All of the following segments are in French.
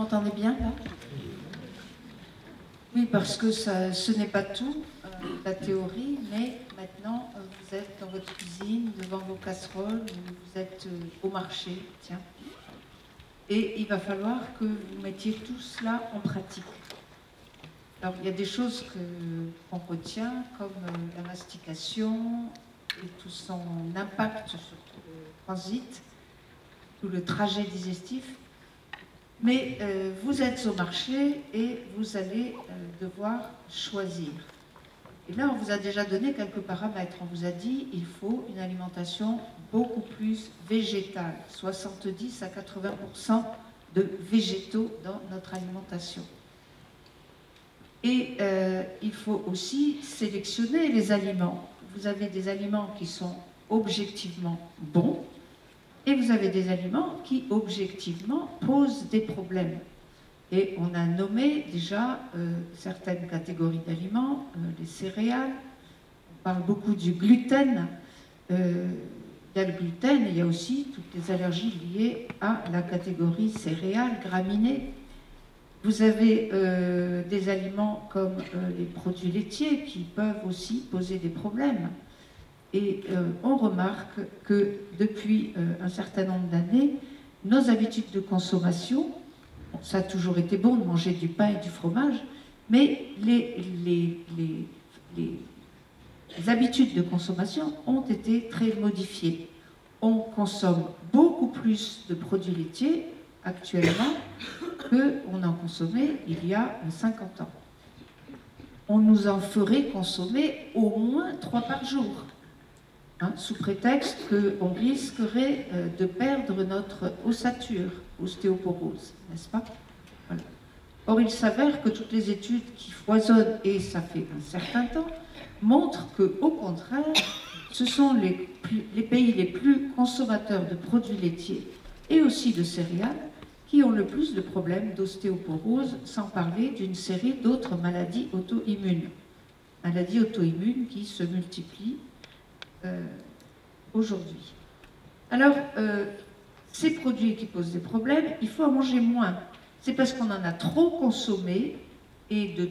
m'entendez bien là? Oui, parce que ce n'est pas tout, la théorie, mais maintenant vous êtes dans votre cuisine, devant vos casseroles, vous êtes au marché, tiens. Et il va falloir que vous mettiez tout cela en pratique. Alors il y a des choses qu'on retient, comme la mastication et tout son impact sur le transit, tout le trajet digestif. Mais vous êtes au marché et vous allez devoir choisir. Et là, on vous a déjà donné quelques paramètres. On vous a dit qu'il faut une alimentation beaucoup plus végétale, 70 à 80% de végétaux dans notre alimentation. Et il faut aussi sélectionner les aliments. Vous avez des aliments qui sont objectivement bons, et vous avez des aliments qui, objectivement, posent des problèmes. Et on a nommé déjà certaines catégories d'aliments, les céréales, on parle beaucoup du gluten. Il y a le gluten et il y a aussi toutes les allergies liées à la catégorie céréales, graminées. Vous avez des aliments comme les produits laitiers qui peuvent aussi poser des problèmes. Et on remarque que depuis un certain nombre d'années, nos habitudes de consommation, ça a toujours été bon de manger du pain et du fromage, mais les habitudes de consommation ont été très modifiées. On consomme beaucoup plus de produits laitiers actuellement qu'on en consommait il y a 50 ans. On nous en ferait consommer au moins 3 par jour. Sous prétexte qu'on risquerait de perdre notre ossature, ostéoporose, n'est-ce pas? Voilà. Or, il s'avère que toutes les études qui foisonnent, et ça fait un certain temps, montrent qu'au contraire, ce sont les pays les plus consommateurs de produits laitiers et aussi de céréales qui ont le plus de problèmes d'ostéoporose, sans parler d'une série d'autres maladies auto-immunes. Maladies auto-immunes qui se multiplient aujourd'hui. Alors, ces produits qui posent des problèmes, il faut en manger moins. C'est parce qu'on en a trop consommé et de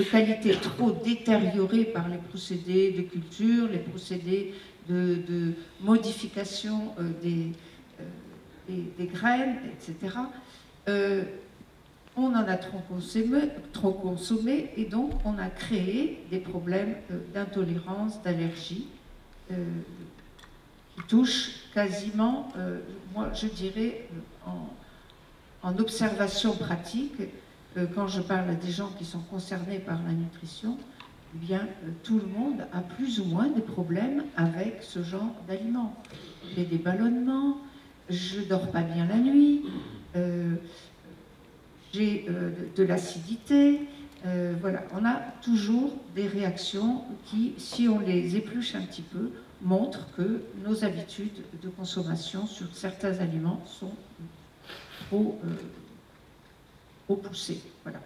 qualité trop détériorée par les procédés de culture, les procédés de modification des graines, etc. On en a trop consommé et donc on a créé des problèmes d'intolérance, d'allergie qui touchent quasiment, moi je dirais, en observation pratique, quand je parle à des gens qui sont concernés par la nutrition, eh bien tout le monde a plus ou moins des problèmes avec ce genre d'aliments. J'ai des ballonnements, je ne dors pas bien la nuit, j'ai de l'acidité, voilà, on a toujours des réactions qui, si on les épluche un petit peu, montrent que nos habitudes de consommation sur certains aliments sont trop poussées. Voilà.